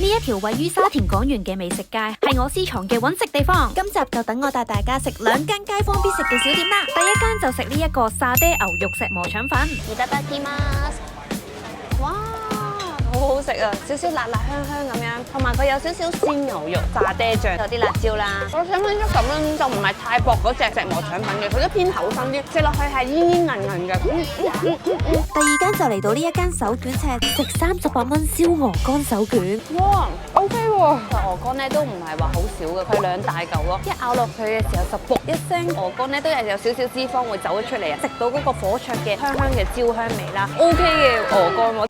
呢一條位於沙田港園嘅美食街，係我私藏嘅揾食地方。今集就等我帶大家食2間街坊必食嘅小店啦。第一間就食呢一個沙爹牛肉石磨腸粉。いただきます。哇，好好食啊！少少辣辣香香咁樣，同埋佢有少少鮮牛肉、沙爹醬，有啲辣椒啦。我想分出咁樣就唔係太薄嗰隻石磨腸粉嘅，佢都偏厚身啲，食落去係煙煙韌韌嘅。第二間就嚟到呢一間手卷尺，食38蚊燒鵝肝手卷。哇，OK 喎，鵝肝咧都唔係話好少嘅，佢2大嚿咯，一咬落去嘅時候就噗一聲，鵝肝咧都係有少少脂肪會走咗出嚟啊，食到嗰個火灼嘅香香嘅焦香味啦，OK 嘅鵝肝喎。